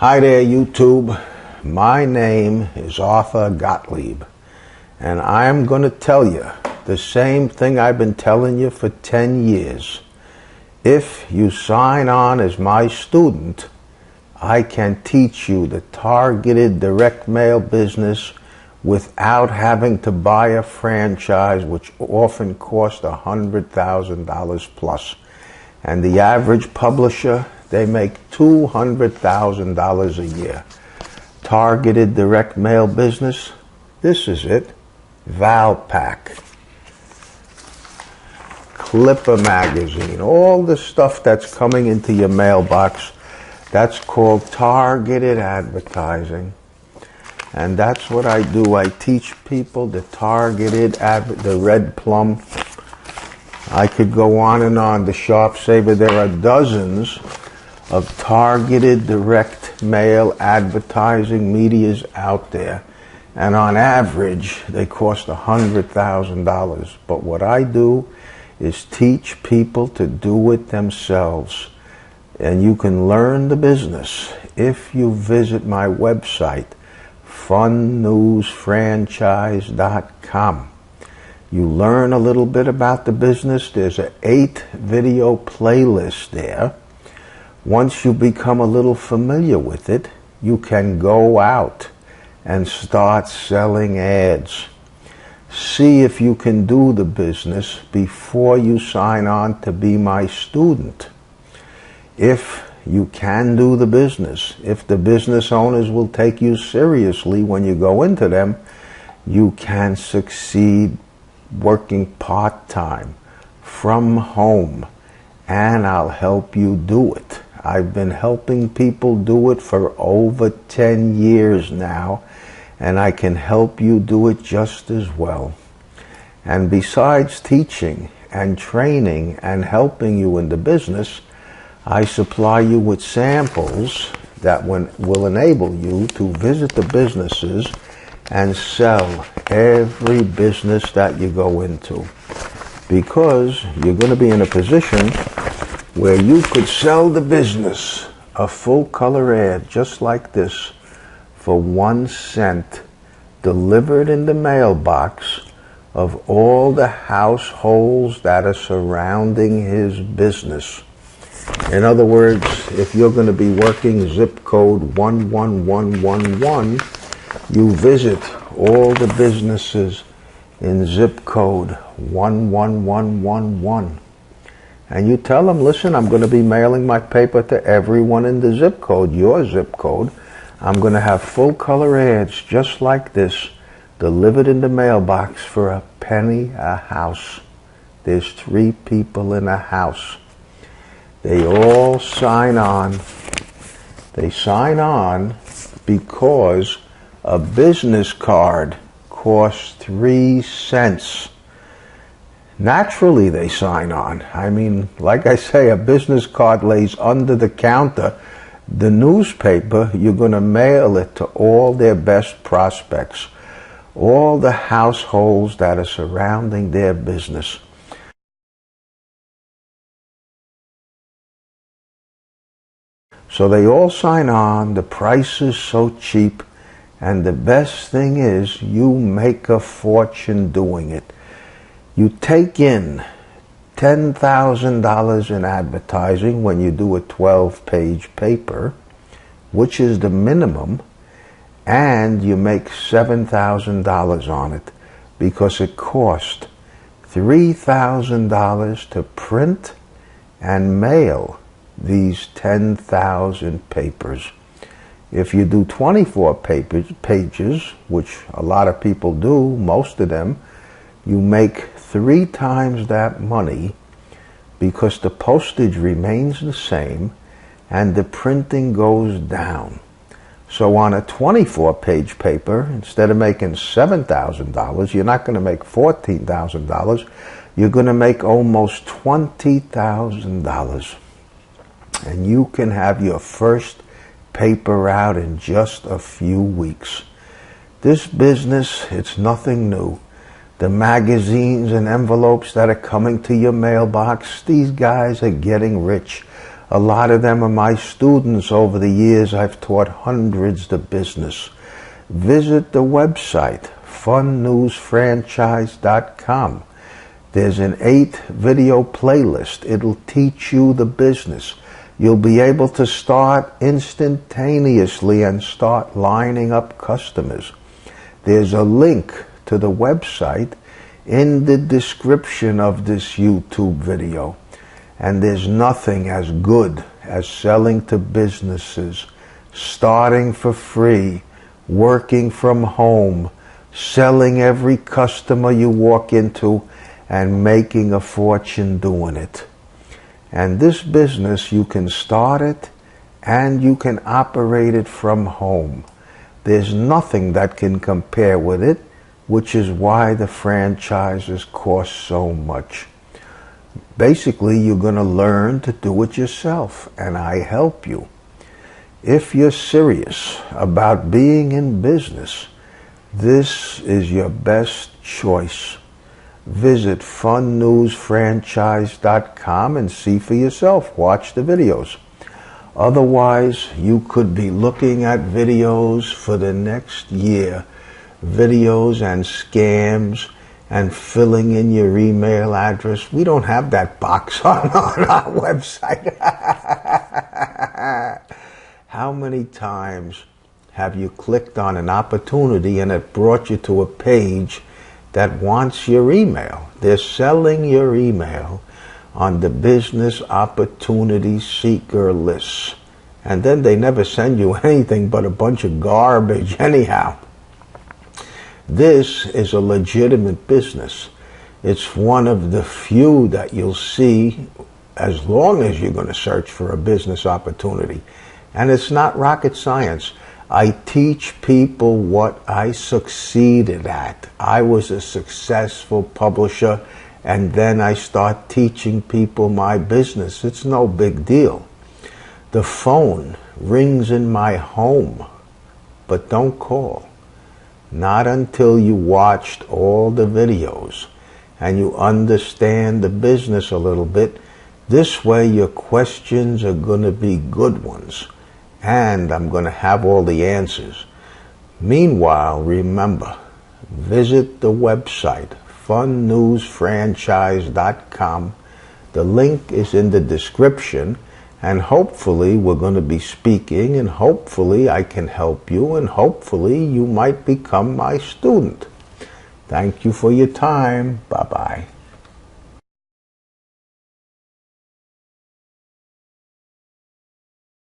Hi there, YouTube. My name is Arthur Gottlieb, and I am going to tell you the same thing I've been telling you for 10 years. If you sign on as my student, I can teach you the targeted direct mail business without having to buy a franchise, which often costs $100,000 plus. And the average publisher, they make $200,000 a year. Targeted direct mail business, this is it. Valpak, Clipper magazine, all the stuff that's coming into your mailbox, that's called targeted advertising. And that's what I do. I teach people the the red plum. I could go on and on. The Sharp Saver. There are dozens of targeted direct mail advertising medias out there. And on average, they cost $100,000. But what I do is teach people to do it themselves. And you can learn the business if you visit my website, funnewsfranchise.com. You learn a little bit about the business. There's an 8-video playlist there. Once you become a little familiar with it, you can go out and start selling ads. See if you can do the business before you sign on to be my student. If you can do the business, if the business owners will take you seriously when you go into them, you can succeed working part-time from home, and I'll help you do it. I've been helping people do it for over 10 years now, and I can help you do it just as well. And besides teaching and training and helping you in the business, I supply you with samples that will enable you to visit the businesses and sell every business that you go into. Because you're going to be in a position where you could sell the business a full color ad just like this for 1 cent, delivered in the mailbox of all the households that are surrounding his business. In other words, if you're going to be working zip code 11111, you visit all the businesses in zip code 11111. And you tell them, listen, I'm going to be mailing my paper to everyone in the zip code, your zip code. I'm going to have full color ads just like this, delivered in the mailbox for a penny a house. There's 3 people in a house. They all sign on. They sign on because a business card costs 3 cents. Naturally, they sign on. I mean, like I say, a business card lays under the counter. The newspaper, you're going to mail it to all their best prospects, all the households that are surrounding their business. So they all sign on. The price is so cheap. And the best thing is you make a fortune doing it. You take in $10,000 in advertising when you do a 12-page paper, which is the minimum, and you make $7,000 on it because it cost $3,000 to print and mail these 10,000 papers. If you do 24 pages, which a lot of people do, most of them, you make 3 times that money because the postage remains the same and the printing goes down. So on a 24-page paper, instead of making $7,000, you're not going to make $14,000. You're going to make almost $20,000. And you can have your first paper out in just a few weeks. This business, it's nothing new. The magazines and envelopes that are coming to your mailbox, these guys are getting rich. A lot of them are my students. Over the years, I've taught hundreds the business. Visit the website, funnewsfranchise.com. There's an 8-video playlist. It'll teach you the business. You'll be able to start instantaneously and start lining up customers. There's a link to the website in the description of this YouTube video. And there's nothing as good as selling to businesses, starting for free, working from home, selling every customer you walk into, and making a fortune doing it. And this business, you can start it and you can operate it from home. There's nothing that can compare with it, which is why the franchises cost so much. Basically, you're going to learn to do it yourself, and I help you. If you're serious about being in business, this is your best choice. Visit funnewsfranchise.com and see for yourself. Watch the videos. Otherwise, you could be looking at videos for the next year, videos and scams, and filling in your email address. We don't have that box on our website. How many times have you clicked on an opportunity and it brought you to a page that wants your email? They're selling your email on the business opportunity seeker lists. And then they never send you anything but a bunch of garbage anyhow. This is a legitimate business. It's one of the few that you'll see as long as you're going to search for a business opportunity. And it's not rocket science. I teach people what I succeeded at. I was a successful publisher, and then I start teaching people my business. It's no big deal. The phone rings in my home, but don't call. Not until you watched all the videos and you understand the business a little bit. This way your questions are going to be good ones, and I'm going to have all the answers. Meanwhile, remember, visit the website, funnewsfranchise.com. The link is in the description, and hopefully we're going to be speaking, and hopefully I can help you, and hopefully you might become my student. Thank you for your time. Bye-bye.